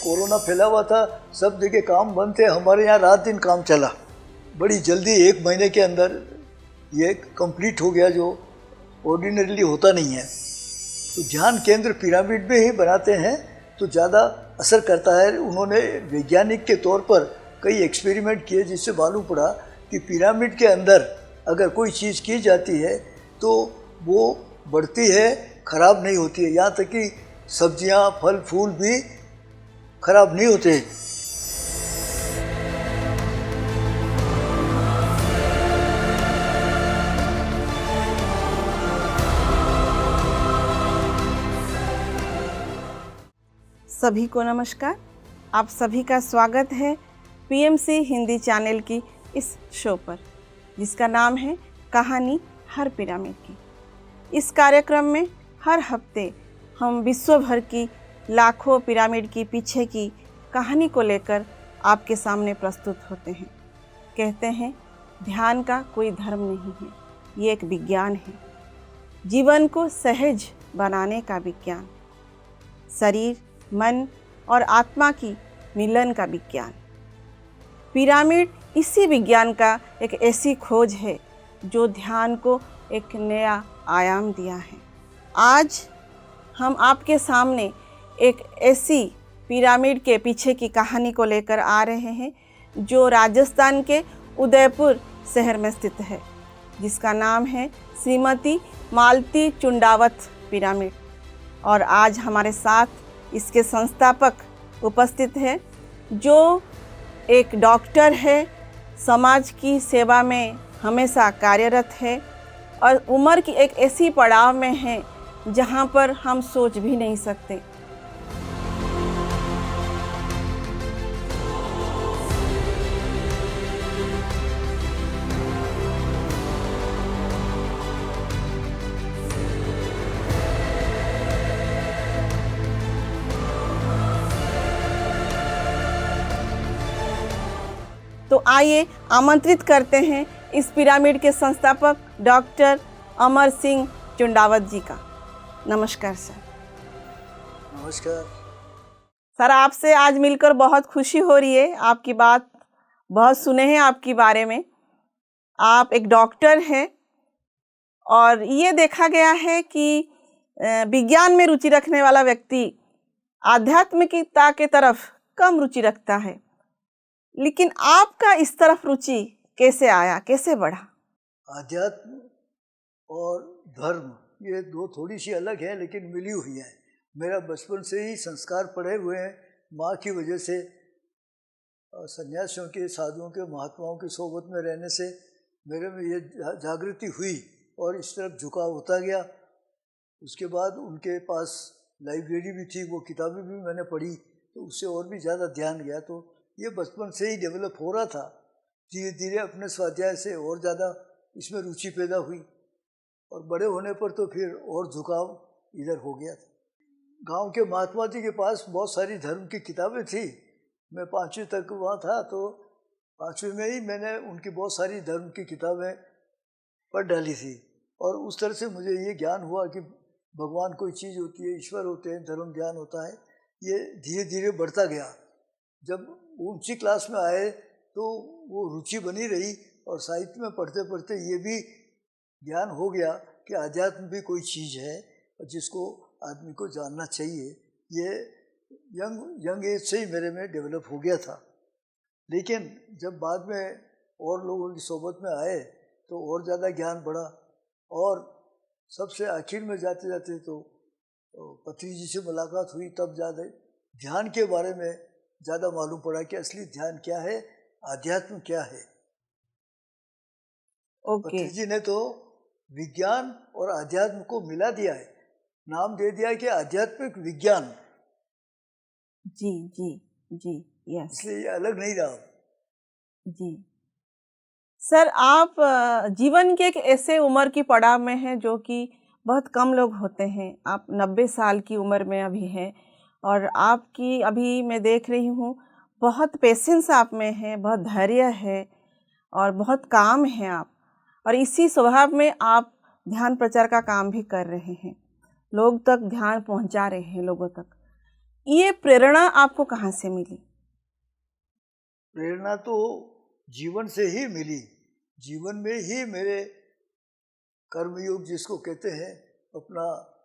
Corona फैला हुआ था, सब जगह काम बंद थे, हमारे यहाँ रात दिन काम चला। बड़ी जल्दी 1 महीने के अंदर ये कंप्लीट हो गया, जो ऑर्डिनरीली होता नहीं है। तो ध्यान केंद्र पिरामिड में ही बनाते हैं तो ज़्यादा असर करता है। उन्होंने वैज्ञानिक के तौर पर कई एक्सपेरिमेंट किए, जिससे मालूम पड़ा कि पिरामिड के अंदर अगर कोई चीज़ की जाती है तो वो बढ़ती है, ख़राब नहीं होती है। यहाँ तक कि सब्जियाँ, फल फूल भी खराब नहीं होते। सभी को नमस्कार। आप सभी का स्वागत है पीएमसी हिंदी चैनल की इस शो पर, जिसका नाम है कहानी हर पिरामिड की। इस कार्यक्रम में हर हफ्ते हम विश्व भर की लाखों पिरामिड की पीछे की कहानी को लेकर आपके सामने प्रस्तुत होते हैं। कहते हैं ध्यान का कोई धर्म नहीं है, ये एक विज्ञान है, जीवन को सहज बनाने का विज्ञान, शरीर, मन और आत्मा की मिलन का विज्ञान। पिरामिड इसी विज्ञान का एक ऐसी खोज है जो ध्यान को एक नया आयाम दिया है। आज हम आपके सामने एक ऐसी पिरामिड के पीछे की कहानी को लेकर आ रहे हैं जो राजस्थान के उदयपुर शहर में स्थित है, जिसका नाम है श्रीमती मालती चुंडावत पिरामिड। और आज हमारे साथ इसके संस्थापक उपस्थित हैं, जो एक डॉक्टर है, समाज की सेवा में हमेशा कार्यरत है और उम्र की एक ऐसी पड़ाव में है जहाँ पर हम सोच भी नहीं सकते। तो आइए आमंत्रित करते हैं इस पिरामिड के संस्थापक डॉक्टर अमर सिंह चुंडावत जी का। नमस्कार सर। नमस्कार सर, आपसे आज मिलकर बहुत खुशी हो रही है। आपकी बात बहुत सुने हैं आपके बारे में। आप एक डॉक्टर हैं और ये देखा गया है कि विज्ञान में रुचि रखने वाला व्यक्ति आध्यात्मिकता के तरफ कम रुचि रखता है, लेकिन आपका इस तरफ रुचि कैसे आया, कैसे बढ़ा? आध्यात्म और धर्म ये दो थोड़ी सी अलग है, लेकिन मिली हुई है। मेरा बचपन से ही संस्कार पड़े हुए हैं। माँ की वजह से, सन्यासियों के, साधुओं के, महात्माओं की सोबत में रहने से मेरे में ये जागृति हुई और इस तरफ झुकाव होता गया। उसके बाद उनके पास लाइब्रेरी भी थी, वो किताबें भी मैंने पढ़ी, तो उससे और भी ज़्यादा ध्यान गया। तो ये बचपन से ही डेवलप हो रहा था। धीरे धीरे अपने स्वाध्याय से और ज़्यादा इसमें रुचि पैदा हुई और बड़े होने पर तो फिर और झुकाव इधर हो गया था। गांव के महात्मा जी के पास बहुत सारी धर्म की किताबें थी। मैं 5वीं तक वहाँ था, तो 5वीं में ही मैंने उनकी बहुत सारी धर्म की किताबें पढ़ डाली थी। और उस तरह से मुझे ये ज्ञान हुआ कि भगवान कोई चीज़ होती है, ईश्वर होते हैं, धर्म ज्ञान होता है। ये धीरे धीरे बढ़ता गया। जब ऊंची क्लास में आए तो वो रुचि बनी रही और साहित्य में पढ़ते पढ़ते ये भी ज्ञान हो गया कि आध्यात्म भी कोई चीज़ है जिसको आदमी को जानना चाहिए। ये यंग एज से ही मेरे में डेवलप हो गया था। लेकिन जब बाद में और लोगों की सोबत में आए तो और ज़्यादा ज्ञान बढ़ा। और सबसे आखिर में जाते जाते तो पत्री जी से मुलाकात हुई, तब ज़्यादा ध्यान के बारे में ज़्यादा मालूम पड़ा कि असली ध्यान क्या है, आध्यात्म क्या है। पत्री जी ने तो विज्ञान और आध्यात्म को मिला दिया है, नाम दे दिया कि आध्यात्मिक विज्ञान। जी जी जी, यस। इसलिए ये अलग नहीं रहा। जी सर, आप जीवन के एक ऐसे उम्र की पड़ाव में हैं जो कि बहुत कम लोग होते हैं। आप 90 साल की उम्र में अभी हैं और आपकी अभी मैं देख रही हूँ बहुत पेशेंस आप में है, बहुत धैर्य है और बहुत काम है आप। और इसी स्वभाव में आप ध्यान प्रचार का काम भी कर रहे हैं, लोग तक ध्यान पहुँचा रहे हैं लोगों तक। ये प्रेरणा आपको कहाँ से मिली? प्रेरणा तो जीवन से ही मिली। जीवन में ही मेरे कर्मयोग जिसको कहते हैं, अपना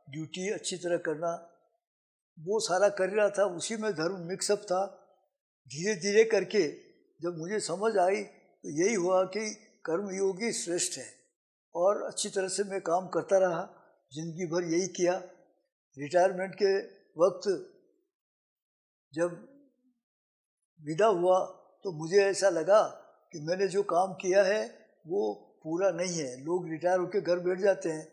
ड्यूटी अच्छी तरह करना, वो सारा कर रहा था, उसी में धर्म मिक्सअप था। धीरे धीरे करके जब मुझे समझ आई तो यही हुआ कि कर्मयोगी श्रेष्ठ है, और अच्छी तरह से मैं काम करता रहा, जिंदगी भर यही किया। रिटायरमेंट के वक्त जब विदा हुआ तो मुझे ऐसा लगा कि मैंने जो काम किया है वो पूरा नहीं है। लोग रिटायर होकर घर बैठ जाते हैं,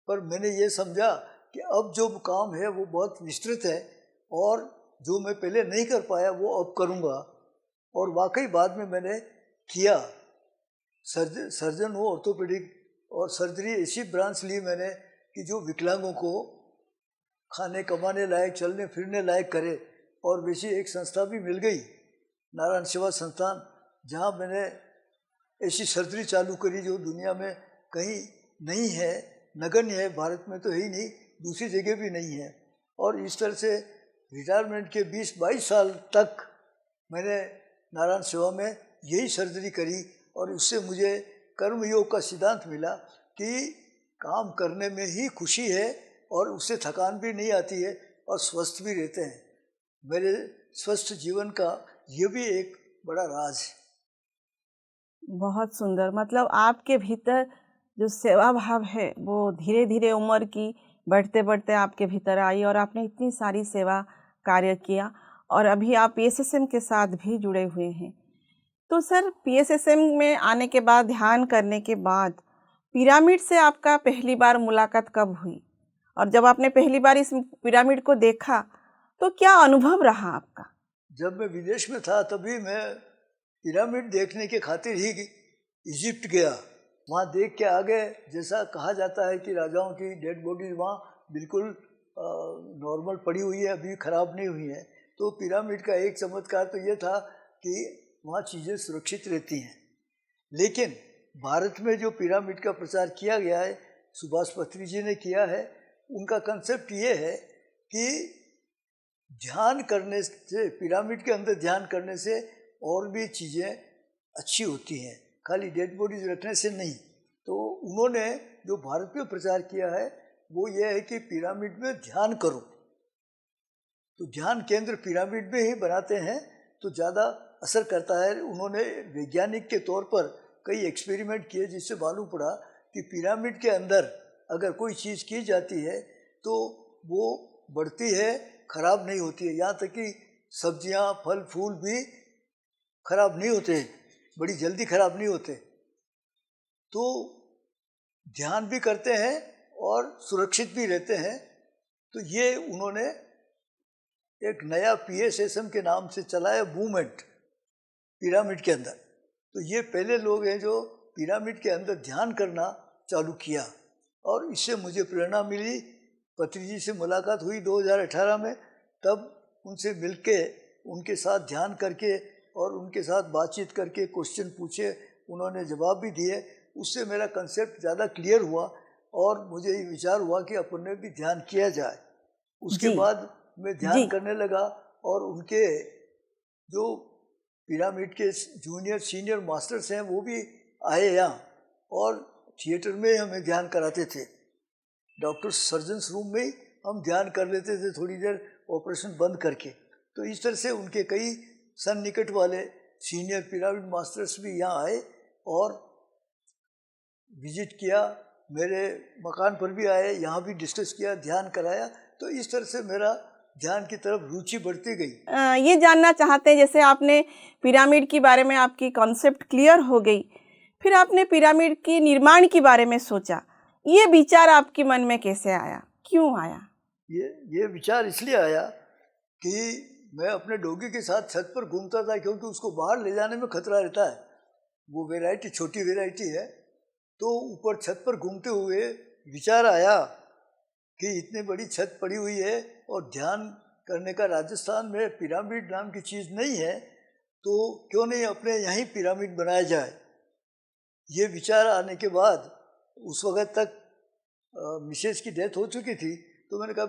पर मैंने ये समझा कि अब जो काम है वो बहुत विस्तृत है, और जो मैं पहले नहीं कर पाया वो अब करूँगा। और वाकई बाद में मैंने किया। सर्जन हूँ ऑर्थोपेडिक, और सर्जरी ऐसी ब्रांच ली मैंने कि जो विकलांगों को खाने कमाने लायक, चलने फिरने लायक करे। और वैसी एक संस्था भी मिल गई, नारायण सेवा संस्थान, जहाँ मैंने ऐसी सर्जरी चालू करी जो दुनिया में कहीं नहीं है, नगण्य है। भारत में तो है ही नहीं, दूसरी जगह भी नहीं है। और इस तरह से रिटायरमेंट के 20-22 साल तक मैंने नारायण सेवा में यही सर्जरी करी, और उससे मुझे कर्मयोग का सिद्धांत मिला कि काम करने में ही खुशी है, और उससे थकान भी नहीं आती है, और स्वस्थ भी रहते हैं। मेरे स्वस्थ जीवन का ये भी एक बड़ा राज है। बहुत सुंदर। मतलब आपके भीतर जो सेवा भाव है वो धीरे धीरे उम्र की बढ़ते बढ़ते आपके भीतर आई, और आपने इतनी सारी सेवा कार्य किया, और अभी आप पीएसएसएम के साथ भी जुड़े हुए हैं। तो सर, पीएसएसएम में आने के बाद, ध्यान करने के बाद, पिरामिड से आपका पहली बार मुलाकात कब हुई? और जब आपने पहली बार इस पिरामिड को देखा तो क्या अनुभव रहा आपका? जब मैं विदेश में था तभी मैं पिरामिड देखने के खातिर ही इजिप्ट गया। वहाँ देख के आ गए। जैसा कहा जाता है कि राजाओं की डेड बॉडीज वहाँ बिल्कुल नॉर्मल पड़ी हुई है, अभी ख़राब नहीं हुई है। तो पिरामिड का एक चमत्कार तो ये था कि वहाँ चीज़ें सुरक्षित रहती हैं। लेकिन भारत में जो पिरामिड का प्रचार किया गया है, सुभाष पत्री जी ने किया है, उनका कंसेप्ट ये है कि ध्यान करने से, पिरामिड के अंदर ध्यान करने से और भी चीज़ें अच्छी होती हैं, खाली डेड बॉडीज रखने से नहीं। तो उन्होंने जो भारत में प्रचार किया है वो ये है कि पिरामिड में ध्यान करो। तो ध्यान केंद्र पिरामिड में ही बनाते हैं तो ज़्यादा असर करता है। उन्होंने वैज्ञानिक के तौर पर कई एक्सपेरिमेंट किए, जिससे मालूम पड़ा कि पिरामिड के अंदर अगर कोई चीज़ की जाती है तो वो बढ़ती है, खराब नहीं होती है। यहाँ तक कि सब्जियाँ, फल फूल भी खराब नहीं होते, बड़ी जल्दी खराब नहीं होते। तो ध्यान भी करते हैं और सुरक्षित भी रहते हैं। तो ये उन्होंने एक नया पीएसएसएम के नाम से चलाया मूवमेंट पिरामिड के अंदर। तो ये पहले लोग हैं जो पिरामिड के अंदर ध्यान करना चालू किया, और इससे मुझे प्रेरणा मिली। पत्री जी से मुलाकात हुई 2018 में, तब उनसे मिलके, उनके साथ ध्यान करके और उनके साथ बातचीत करके क्वेश्चन पूछे, उन्होंने जवाब भी दिए। उससे मेरा कंसेप्ट ज़्यादा क्लियर हुआ, और मुझे ये विचार हुआ कि अपन ने भी ध्यान किया जाए। उसके बाद मैं ध्यान करने लगा, और उनके जो पिरामिड के जूनियर सीनियर मास्टर्स हैं वो भी आए यहाँ, और थिएटर में हमें ध्यान कराते थे। डॉक्टर सर्जन्स रूम में ही हम ध्यान कर लेते थे थोड़ी देर, ऑपरेशन बंद करके। तो इस तरह से उनके कई सन्निकट वाले सीनियर पिरामिड मास्टर्स भी यहाँ आए और विजिट किया, मेरे मकान पर भी आए, यहाँ भी डिस्कस किया, ध्यान कराया। तो इस तरह से मेरा ध्यान की तरफ रुचि बढ़ती गई। ये जानना चाहते हैं, जैसे आपने पिरामिड के बारे में, आपकी कॉन्सेप्ट क्लियर हो गई, फिर आपने पिरामिड के निर्माण के बारे में सोचा, ये विचार आपके मन में कैसे आया, क्यों आया? ये विचार इसलिए आया कि मैं अपने डॉगी के साथ छत पर घूमता था, क्योंकि उसको बाहर ले जाने में खतरा रहता है। वो वैरायटी छोटी वैरायटी है। तो ऊपर छत पर घूमते हुए विचार आया कि इतनी बड़ी छत पड़ी हुई है और ध्यान करने का राजस्थान में पिरामिड नाम की चीज़ नहीं है, तो क्यों नहीं अपने यहीं पिरामिड बनाया जाए। ये विचार आने के बाद, उस वक़्त तक मिसेस की डेथ हो चुकी थी, तो मैंने कहा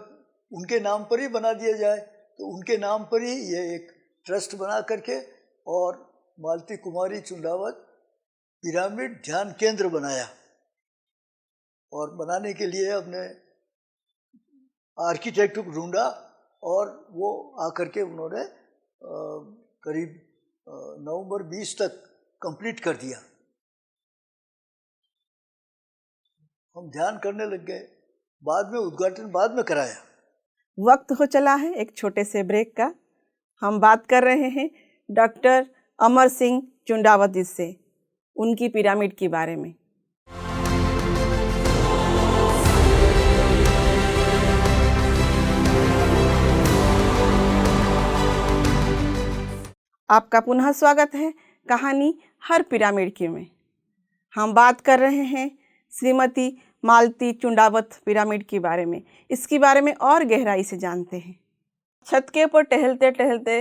उनके नाम पर ही बना दिया जाए। तो उनके नाम पर ही ये एक ट्रस्ट बना करके और मालती कुमारी चुंडावत पिरामिड ध्यान केंद्र बनाया। और बनाने के लिए हमने आर्किटेक्ट को ढूंढा और वो आकर के उन्होंने करीब नवंबर 20 तक कंप्लीट कर दिया। हम ध्यान करने लग गए, बाद में उद्घाटन बाद में कराया। वक्त हो चला है एक छोटे से ब्रेक का। हम बात कर रहे हैं डॉक्टर अमर सिंह चुंडावत जी से, उनकी पिरामिड के बारे में। आपका पुनः स्वागत है कहानी हर पिरामिड की में। हम बात कर रहे हैं श्रीमती मालती चुंडावत पिरामिड के बारे में। इसके बारे में और गहराई से जानते हैं। छत के ऊपर टहलते टहलते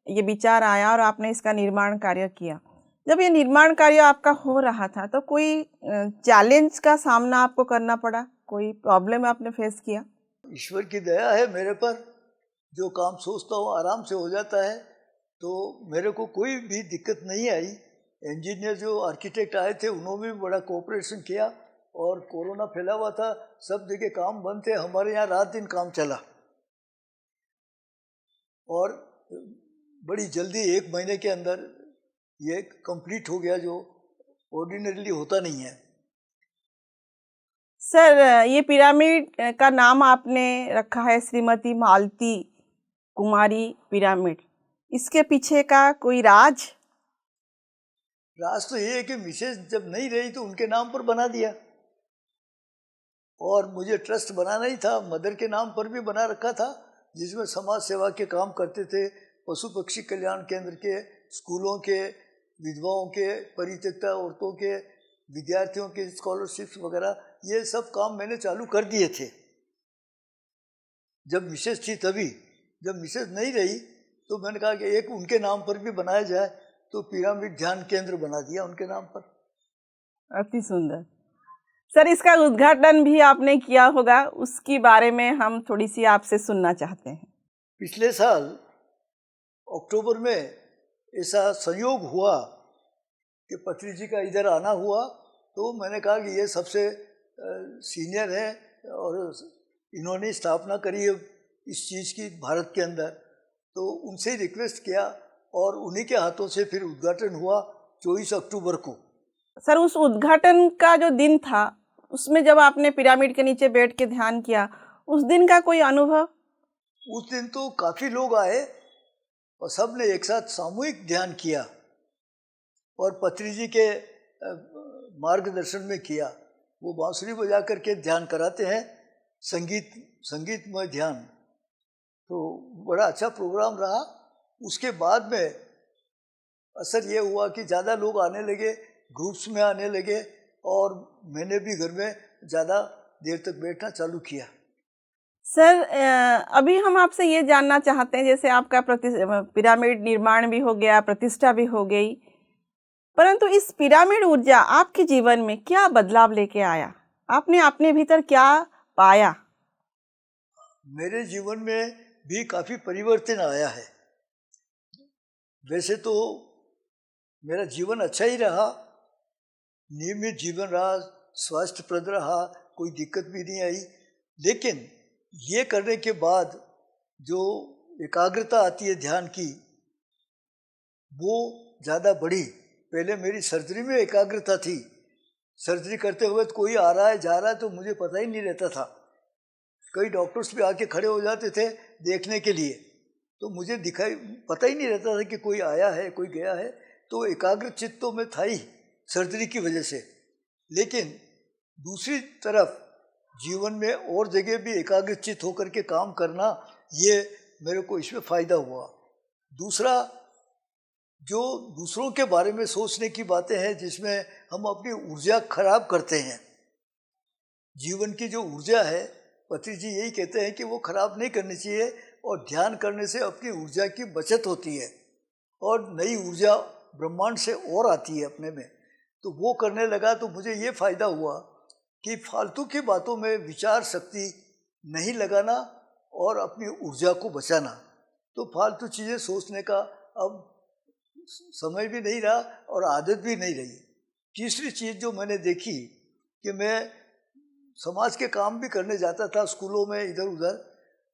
ये विचार आया और आपने इसका निर्माण कार्य किया। जब ये निर्माण कार्य आपका हो रहा था तो कोई चैलेंज का सामना आपको करना पड़ा, कोई प्रॉब्लम आपने फेस किया? ईश्वर की दया है मेरे पर, जो काम सोचता हूँ आराम से हो जाता है, तो मेरे को कोई भी दिक्कत नहीं आई। इंजीनियर जो आर्किटेक्ट आए थे उन्होंने भी बड़ा कोऑपरेशन किया, और कोरोना फैला हुआ था, सब जगह काम बंद थे, हमारे यहाँ रात दिन काम चला और बड़ी जल्दी 1 महीने के अंदर ये कंप्लीट हो गया, जो ऑर्डिनरीली होता नहीं है। सर, ये पिरामिड का नाम आपने रखा है श्रीमती मालती कुमारी पिरामिड, इसके पीछे का कोई राज? राज तो ये है कि मिसेज जब नहीं रही तो उनके नाम पर बना दिया, और मुझे ट्रस्ट बनाना ही था, मदर के नाम पर भी बना रखा था, जिसमें समाज सेवा के काम करते थे, पशु पक्षी कल्याण केंद्र के, स्कूलों के, विधवाओं के, परित्यक्ता औरतों के, विद्यार्थियों के स्कॉलरशिप्स वगैरह, ये सब काम मैंने चालू कर दिए थे जब मिसेज थी तभी। जब मिसेज नहीं रही तो मैंने कहा कि एक उनके नाम पर भी बनाया जाए, तो पिरामिड ध्यान केंद्र बना दिया उनके नाम पर। अति सुंदर। सर, इसका उद्घाटन भी आपने किया होगा, उसके बारे में हम थोड़ी सी आपसे सुनना चाहते हैं। पिछले साल अक्टूबर में ऐसा संयोग हुआ कि पत्री जी का इधर आना हुआ, तो मैंने कहा कि ये सबसे सीनियर है और इन्होंने स्थापना करी है इस चीज़ की भारत के अंदर, तो उनसे रिक्वेस्ट किया और उन्हीं के हाथों से फिर उद्घाटन हुआ 24 अक्टूबर को। सर, उस उद्घाटन का जो दिन था, उसमें जब आपने पिरामिड के नीचे बैठ के ध्यान किया, उस दिन का कोई अनुभव? उस दिन तो काफ़ी लोग आए और सब ने एक साथ सामूहिक ध्यान किया और पत्री जी के मार्गदर्शन में किया। वो बांसुरी बजा करके ध्यान कराते हैं, संगीतमय ध्यान, तो बड़ा अच्छा प्रोग्राम रहा। उसके बाद में असर ये हुआ कि ज़्यादा लोग आने लगे, ग्रुप्स में आने लगे, और मैंने भी घर में ज़्यादा देर तक बैठना चालू किया। सर, अभी हम आपसे ये जानना चाहते हैं, जैसे आपका पिरामिड निर्माण भी हो गया, प्रतिष्ठा भी हो गई, परंतु इस पिरामिड ऊर्जा आपके जीवन में क्या बदलाव लेके आया? आपने अपने भीतर क्या पाया? मेरे जीवन में भी काफ़ी परिवर्तन आया है। वैसे तो मेरा जीवन अच्छा ही रहा, नियमित जीवन रहा, स्वास्थ्यप्रद रहा, कोई दिक्कत भी नहीं आई, लेकिन ये करने के बाद जो एकाग्रता आती है ध्यान की, वो ज़्यादा बढ़ी। पहले मेरी सर्जरी में एकाग्रता थी, सर्जरी करते हुए कोई आ रहा है जा रहा है तो मुझे पता ही नहीं रहता था। कई डॉक्टर्स भी आके खड़े हो जाते थे देखने के लिए, तो मुझे पता ही नहीं रहता था कि कोई आया है कोई गया है, तो एकाग्र चित्त तो मैं था ही सर्जरी की वजह से। लेकिन दूसरी तरफ जीवन में और जगह भी एकाग्र चित्त होकर के काम करना, ये मेरे को इसमें फ़ायदा हुआ। दूसरा, जो दूसरों के बारे में सोचने की बातें हैं जिसमें हम अपनी ऊर्जा खराब करते हैं, जीवन की जो ऊर्जा है, पत्री जी यही कहते हैं कि वो खराब नहीं करनी चाहिए, और ध्यान करने से अपनी ऊर्जा की बचत होती है और नई ऊर्जा ब्रह्मांड से और आती है अपने में। तो वो करने लगा तो मुझे ये फ़ायदा हुआ कि फालतू की बातों में विचार शक्ति नहीं लगाना और अपनी ऊर्जा को बचाना, तो फालतू चीज़ें सोचने का अब समय भी नहीं रहा और आदत भी नहीं रही। तीसरी चीज़ जो मैंने देखी कि मैं समाज के काम भी करने जाता था स्कूलों में इधर उधर,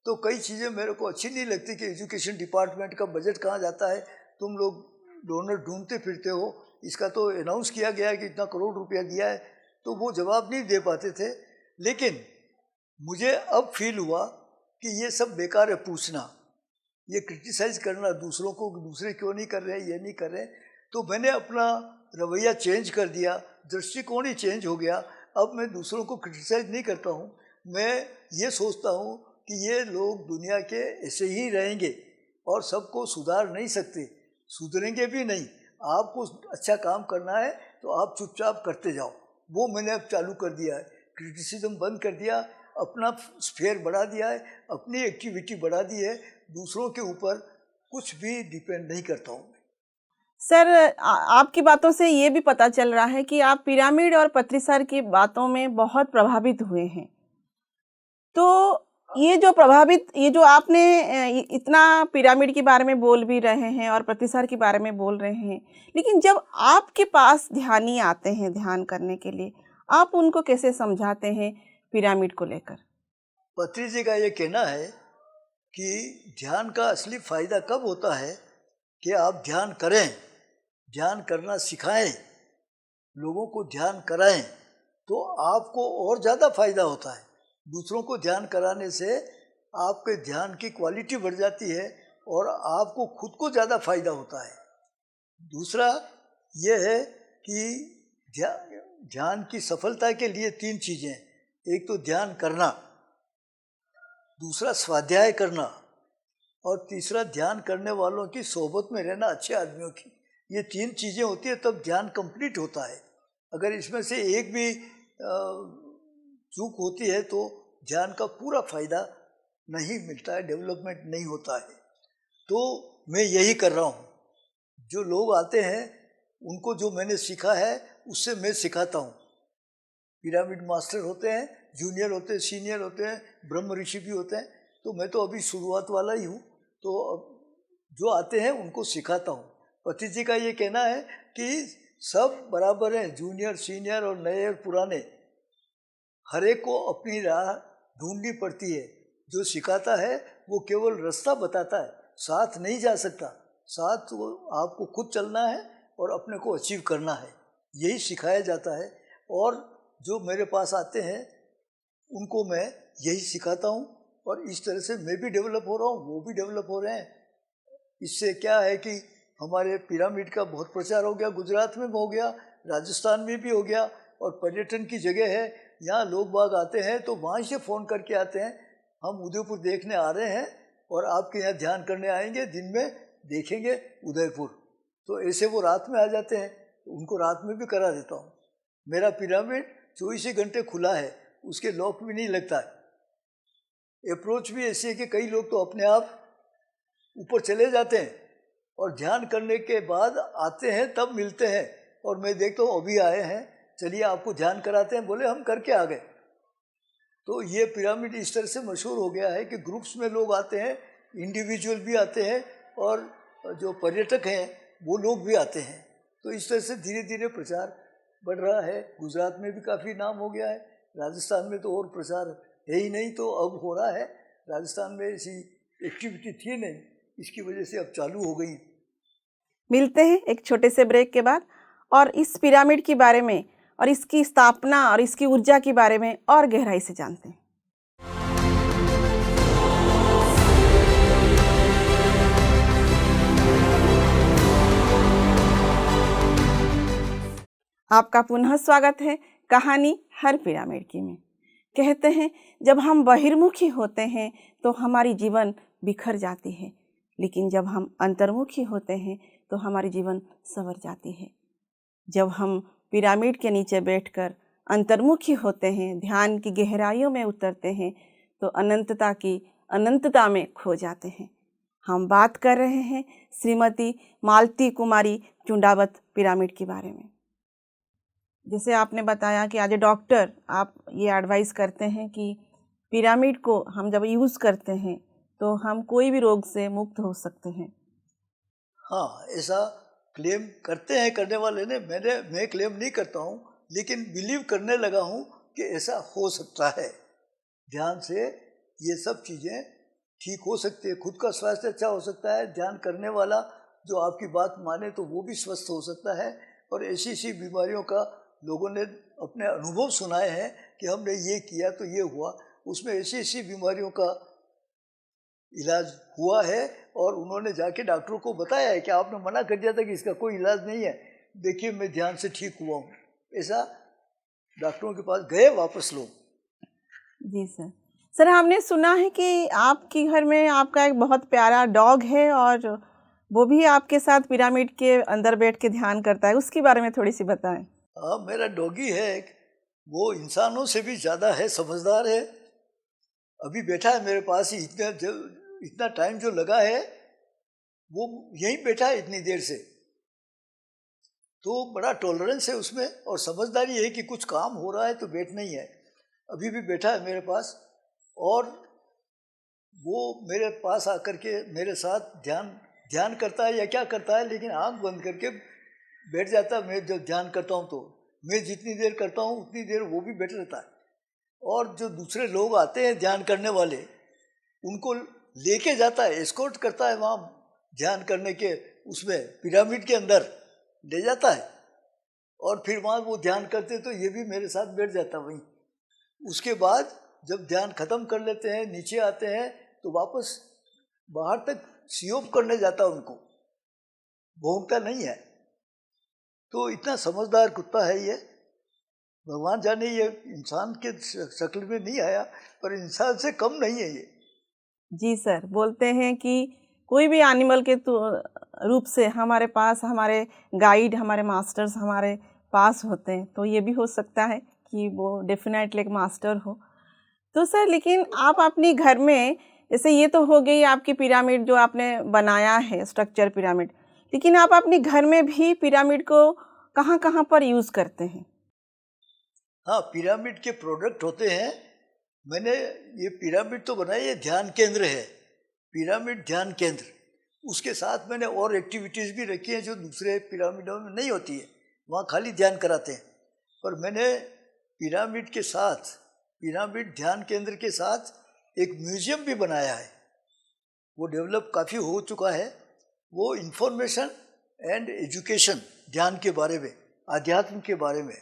तो कई चीज़ें मेरे को अच्छी नहीं लगती कि एजुकेशन डिपार्टमेंट का बजट कहाँ जाता है, तुम लोग डोनर ढूंढते फिरते हो, इसका तो अनाउंस किया गया है कि इतना करोड़ रुपया दिया है, तो वो जवाब नहीं दे पाते थे। लेकिन मुझे अब फील हुआ कि ये सब बेकार है पूछना, ये क्रिटिसाइज करना दूसरों को, दूसरे क्यों नहीं कर रहे हैं, ये नहीं कर रहे हैं। तो मैंने अपना रवैया चेंज कर दिया, दृष्टिकोण ही चेंज हो गया। अब मैं दूसरों को क्रिटिसाइज नहीं करता हूँ, मैं ये सोचता हूँ कि ये लोग दुनिया के ऐसे ही रहेंगे और सबको सुधार नहीं सकते, सुधरेंगे भी नहीं। आपको अच्छा काम करना है तो आप चुपचाप करते जाओ, वो मैंने अब चालू कर दिया है। क्रिटिसिज्म बंद कर दिया, अपना स्फेयर बढ़ा दिया है, अपनी एक्टिविटी बढ़ा दी है, दूसरों के ऊपर कुछ भी डिपेंड नहीं करता हूँ। सर, आपकी बातों से ये भी पता चल रहा है कि आप पिरामिड और पत्री सर की बातों में बहुत प्रभावित हुए हैं। तो ये जो आपने इतना पिरामिड के बारे में बोल भी रहे हैं और पत्री सर के बारे में बोल रहे हैं, लेकिन जब आपके पास ध्यानी आते हैं ध्यान करने के लिए, आप उनको कैसे समझाते हैं पिरामिड को लेकर? पत्री जी का ये कहना है कि ध्यान का असली फायदा कब होता है कि आप ध्यान करें, ध्यान करना सिखाएं, लोगों को ध्यान कराएं, तो आपको और ज़्यादा फायदा होता है। दूसरों को ध्यान कराने से आपके ध्यान की क्वालिटी बढ़ जाती है और आपको खुद को ज़्यादा फायदा होता है। दूसरा ये है कि ध्यान की सफलता के लिए 3 चीज़ें, एक तो ध्यान करना, दूसरा स्वाध्याय करना और तीसरा ध्यान करने वालों की सोहबत में रहना, अच्छे आदमियों की। ये 3 चीज़ें होती है तब ध्यान कंप्लीट होता है। अगर इसमें से एक भी चूक होती है तो ध्यान का पूरा फायदा नहीं मिलता है, डेवलपमेंट नहीं होता है। तो मैं यही कर रहा हूँ, जो लोग आते हैं उनको जो मैंने सीखा है उससे मैं सिखाता हूँ। पिरामिड मास्टर होते हैं, जूनियर होते हैं, सीनियर होते हैं, ब्रह्म ऋषि भी होते हैं, तो मैं तो अभी शुरुआत वाला ही हूँ, तो जो आते हैं उनको सिखाता हूँ। पति जी का ये कहना है कि सब बराबर हैं, जूनियर, सीनियर और नए और पुराने, हर एक को अपनी राह ढूंढनी पड़ती है। जो सिखाता है वो केवल रास्ता बताता है, साथ नहीं जा सकता, साथ वो आपको खुद चलना है और अपने को अचीव करना है, यही सिखाया जाता है। और जो मेरे पास आते हैं उनको मैं यही सिखाता हूँ और इस तरह से मैं भी डेवलप हो रहा हूँ, वो भी डेवलप हो रहे हैं। इससे क्या है कि हमारे पिरामिड का बहुत प्रचार हो गया, गुजरात में हो गया, राजस्थान में भी हो गया, और पर्यटन की जगह है, यहाँ लोग बाग आते हैं तो वहाँ से फ़ोन करके आते हैं, हम उदयपुर देखने आ रहे हैं और आपके यहाँ ध्यान करने आएंगे, दिन में देखेंगे उदयपुर। तो ऐसे वो रात में आ जाते हैं, तो उनको रात में भी करा देता हूँ। मेरा पिरामिड 24 घंटे खुला है, उसके लॉक भी नहीं लगता है। अप्रोच भी ऐसी है कि कई लोग तो अपने आप ऊपर चले जाते हैं और ध्यान करने के बाद आते हैं, तब मिलते हैं और मैं देखता हूँ अभी आए हैं, चलिए आपको ध्यान कराते हैं, बोले हम करके आ गए। तो ये पिरामिड इस तरह से मशहूर हो गया है कि ग्रुप्स में लोग आते हैं, इंडिविजुअल भी आते हैं और जो पर्यटक हैं वो लोग भी आते हैं। तो इस तरह से धीरे धीरे प्रचार बढ़ रहा है। गुजरात में भी काफ़ी नाम हो गया है, राजस्थान में तो और प्रचार है ही नहीं, तो अब हो रहा है। राजस्थान में ऐसी एक्टिविटी थी नहीं, इसकी वजह से अब चालू हो गई। मिलते हैं एक छोटे से ब्रेक के बाद और इस पिरामिड के बारे में और इसकी स्थापना और इसकी ऊर्जा के बारे में और गहराई से जानते हैं। आपका पुनः स्वागत है कहानी हर पिरामिड की में। कहते हैं जब हम बहिर्मुखी होते हैं तो हमारी जीवन बिखर जाती है, लेकिन जब हम अंतर्मुखी होते हैं तो हमारी जीवन संवर जाती है। जब हम पिरामिड के नीचे बैठकर अंतर्मुखी होते हैं, ध्यान की गहराइयों में उतरते हैं, तो अनंतता की अनंतता में खो जाते हैं। हम बात कर रहे हैं श्रीमती मालती कुमारी चुंडावत पिरामिड के बारे में। जैसे आपने बताया कि एज ए डॉक्टर आप ये एडवाइस करते हैं कि पिरामिड को हम जब यूज़ करते हैं तो हम कोई भी रोग से मुक्त हो सकते हैं। हाँ, ऐसा क्लेम करते हैं करने वाले ने, मैं क्लेम नहीं करता हूँ, लेकिन बिलीव करने लगा हूँ कि ऐसा हो सकता है। ध्यान से ये सब चीज़ें ठीक हो सकती है, खुद का स्वास्थ्य अच्छा हो सकता है, ध्यान करने वाला जो आपकी बात माने तो वो भी स्वस्थ हो सकता है। और ऐसी ऐसी बीमारियों का लोगों ने अपने अनुभव सुनाए हैं कि हमने ये किया तो ये हुआ, उसमें ऐसी ऐसी बीमारियों का इलाज हुआ है और उन्होंने जाके डॉक्टरों को बताया है कि आपने मना कर दिया था कि इसका कोई इलाज नहीं है, देखिए मैं ध्यान से ठीक हुआ हूँ। ऐसा डॉक्टरों के पास गए वापस लोग। जी सर। सर, हमने सुना है कि आपके घर में आपका एक बहुत प्यारा डॉग है और वो भी आपके साथ पिरामिड के अंदर बैठ के ध्यान करता है, उसके बारे में थोड़ी सी बताएं। हाँ, मेरा डॉगी है एक, वो इंसानों से भी ज़्यादा है, समझदार है। अभी बैठा है मेरे पास ही, इतना टाइम जो लगा है वो यहीं बैठा है इतनी देर से, तो बड़ा टॉलरेंस है उसमें और समझदारी है कि कुछ काम हो रहा है तो बैठना ही है। अभी भी बैठा है मेरे पास और वो मेरे पास आकर के मेरे साथ ध्यान करता है या क्या करता है, लेकिन आंख बंद करके बैठ जाता है। मैं जब ध्यान करता हूँ तो मैं जितनी देर करता हूँ उतनी देर वो भी बैठ रहता है। और जो दूसरे लोग आते हैं ध्यान करने वाले, उनको लेके जाता है, एस्कॉर्ट करता है वहाँ ध्यान करने के, उसमें पिरामिड के अंदर ले जाता है और फिर वहाँ वो ध्यान करते तो ये भी मेरे साथ बैठ जाता वहीं। उसके बाद जब ध्यान खत्म कर लेते हैं, नीचे आते हैं तो वापस बाहर तक सीओप करने जाता उनको, भौंकता नहीं है। तो इतना समझदार कुत्ता है ये, भगवान जाने ये इंसान के शक्ल में नहीं आया, पर इंसान से कम नहीं है ये। जी सर, बोलते हैं कि कोई भी एनिमल के रूप से हमारे पास हमारे गाइड, हमारे मास्टर्स हमारे पास होते हैं, तो ये भी हो सकता है कि वो डेफिनेटली एक मास्टर हो। तो सर, लेकिन आप अपने घर में, जैसे ये तो हो गई आपकी पिरामिड जो आपने बनाया है, स्ट्रक्चर पिरामिड, लेकिन आप अपने घर में भी पिरामिड को कहाँ कहाँ पर यूज़ करते हैं? हाँ, पिरामिड के प्रोडक्ट होते हैं। मैंने ये पिरामिड तो बनाई, ये ध्यान केंद्र है, पिरामिड ध्यान केंद्र। उसके साथ मैंने और एक्टिविटीज़ भी रखी हैं जो दूसरे पिरामिडों में नहीं होती है, वहाँ खाली ध्यान कराते हैं। पर मैंने पिरामिड के साथ, पिरामिड ध्यान केंद्र के साथ एक म्यूजियम भी बनाया है। वो डेवलप काफ़ी हो चुका है। वो इंफॉर्मेशन एंड एजुकेशन, ध्यान के बारे में, आध्यात्म के बारे में,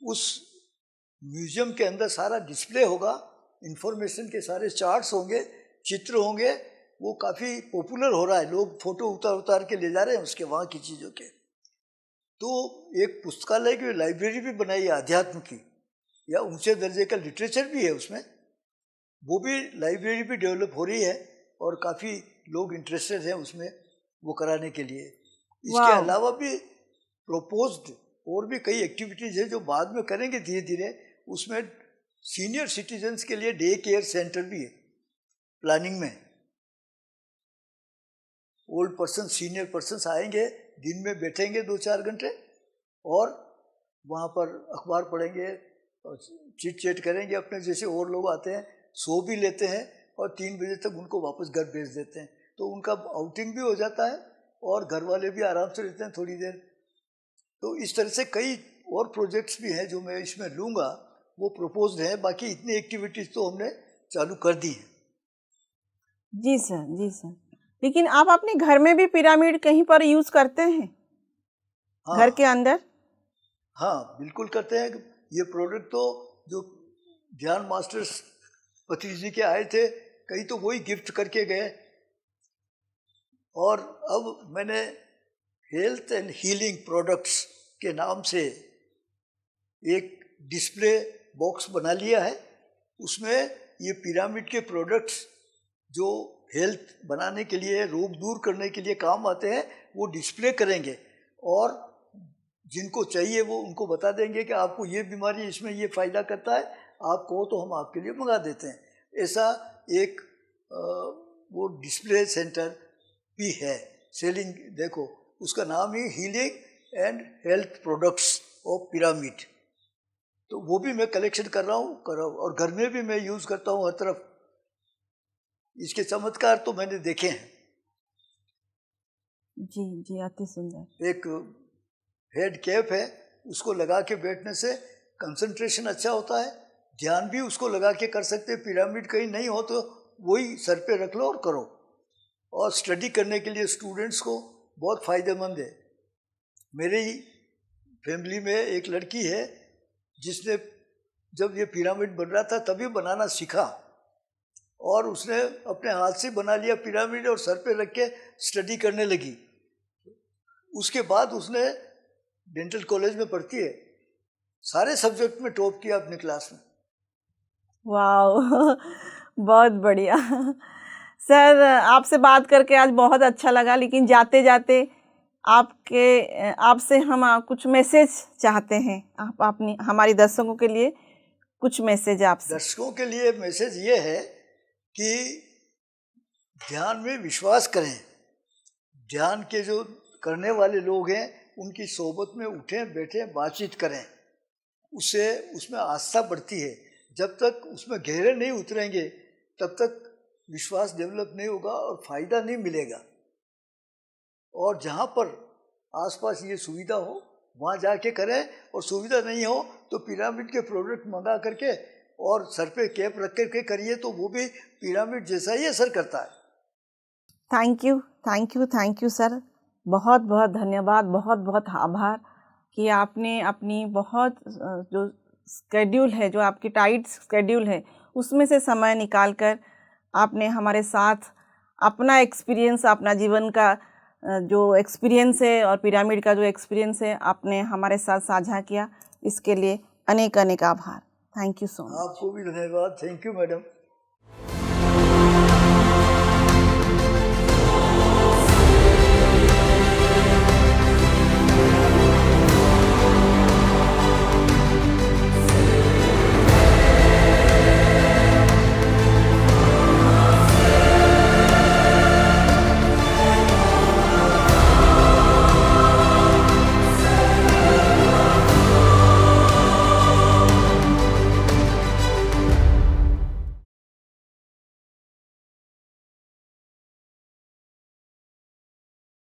उस म्यूजियम के अंदर सारा डिस्प्ले होगा, इंफॉर्मेशन के सारे चार्ट्स होंगे, चित्र होंगे। वो काफ़ी पॉपुलर हो रहा है, लोग फोटो उतार के ले जा रहे हैं उसके, वहाँ की चीज़ों के। तो एक पुस्तकालय की लाइब्रेरी भी बनाई है अध्यात्म की, या ऊंचे दर्जे का लिटरेचर भी है उसमें, वो भी लाइब्रेरी भी डेवलप हो रही है और काफ़ी लोग इंटरेस्टेड हैं उसमें वो कराने के लिए। इसके अलावा भी प्रोपोज्ड और भी कई एक्टिविटीज़ है जो बाद में करेंगे धीरे धीरे। उसमें सीनियर सिटीजन्स के लिए डे केयर सेंटर भी है प्लानिंग में। ओल्ड पर्सन, सीनियर पर्सन्स आएंगे, दिन में बैठेंगे 2-4 घंटे और वहाँ पर अखबार पढ़ेंगे और चिट चैट करेंगे अपने जैसे और लोग आते हैं, सो भी लेते हैं और 3 बजे तक उनको वापस घर भेज देते हैं। तो उनका आउटिंग भी हो जाता है और घर वाले भी आराम से रहते हैं थोड़ी देर। तो इस तरह से कई और प्रोजेक्ट्स भी हैं जो मैं इसमें लूँगा, वो प्रपोज्ड है। बाकी इतनी एक्टिविटीज़ तो हमने चालू कर दी हैं। जी सर, जी सर। लेकिन आप अपने घर में भी पिरामिड कहीं पर यूज़ करते हैं? हाँ, घर के अंदर? हाँ, बिल्कुल करते हैं। ये प्रोडक्ट तो जो ध्यान मास्टर्स पति जी के आए थे, कई तो वही गिफ्ट करके गए। और अब मैंने हेल्थ एंड हीलिंग प्रोडक्ट्स के नाम से एक डिस्प्ले बॉक्स बना लिया है। उसमें ये पिरामिड के प्रोडक्ट्स जो हेल्थ बनाने के लिए, रोग दूर करने के लिए काम आते हैं, वो डिस्प्ले करेंगे और जिनको चाहिए वो उनको बता देंगे कि आपको ये बीमारी, इसमें ये फ़ायदा करता है, आप कहो तो हम आपके लिए मंगा देते हैं। ऐसा एक वो डिस्प्ले सेंटर भी है, सेलिंग, देखो उसका नाम ही healing and health products of Pyramid. तो वो भी मैं कलेक्शन कर रहा हूँ और घर में भी मैं यूज़ करता हूँ हर तरफ। इसके चमत्कार तो मैंने देखे हैं। जी जी, अति सुंदर। एक हेड कैप है, उसको लगा के बैठने से कंसंट्रेशन अच्छा होता है, ध्यान भी उसको लगा के कर सकते हैं। पिरामिड कहीं नहीं हो तो वही सर पे रख लो और करो। और स्टडी करने के लिए स्टूडेंट्स को बहुत फ़ायदेमंद है। मेरे ही फैमिली में एक लड़की है जिसने जब ये पिरामिड बन रहा था तभी बनाना सीखा, और उसने अपने हाथ से बना लिया पिरामिड और सर पे रख के स्टडी करने लगी। उसके बाद उसने डेंटल कॉलेज में पढ़ती है, सारे सब्जेक्ट में टॉप किया अपनी क्लास में। वाह, बहुत बढ़िया। सर, आपसे बात करके आज बहुत अच्छा लगा, लेकिन जाते जाते आपसे हम कुछ मैसेज चाहते हैं। आप अपनी हमारी दर्शकों के लिए कुछ मैसेज आपसे। दर्शकों के लिए मैसेज ये है कि ध्यान में विश्वास करें। ध्यान के जो करने वाले लोग हैं उनकी सोबत में उठें बैठें बातचीत करें, उससे उसमें आस्था बढ़ती है। जब तक उसमें गहरे नहीं उतरेंगे तब तक विश्वास डेवलप नहीं होगा और फ़ायदा नहीं मिलेगा। और जहाँ पर आसपास ये सुविधा हो वहाँ जाके करें, और सुविधा नहीं हो तो पिरामिड के प्रोडक्ट मंगा करके और सर पे कैप रख करके करिए, तो वो भी पिरामिड जैसा ही असर करता है। Thank you, thank you, thank you sir. बहुत बहुत धन्यवाद, बहुत बहुत आभार कि आपने अपनी बहुत जो स्केड्यूल है, जो आपकी टाइट स्केड्यूल है, उसमें से समय निकाल कर आपने हमारे साथ अपना एक्सपीरियंस, अपना जीवन का जो एक्सपीरियंस है और पिरामिड का जो एक्सपीरियंस है आपने हमारे साथ साझा किया। इसके लिए अनेक अनेक आभार। Thank you so much. आपको भी धन्यवाद। Thank you madam.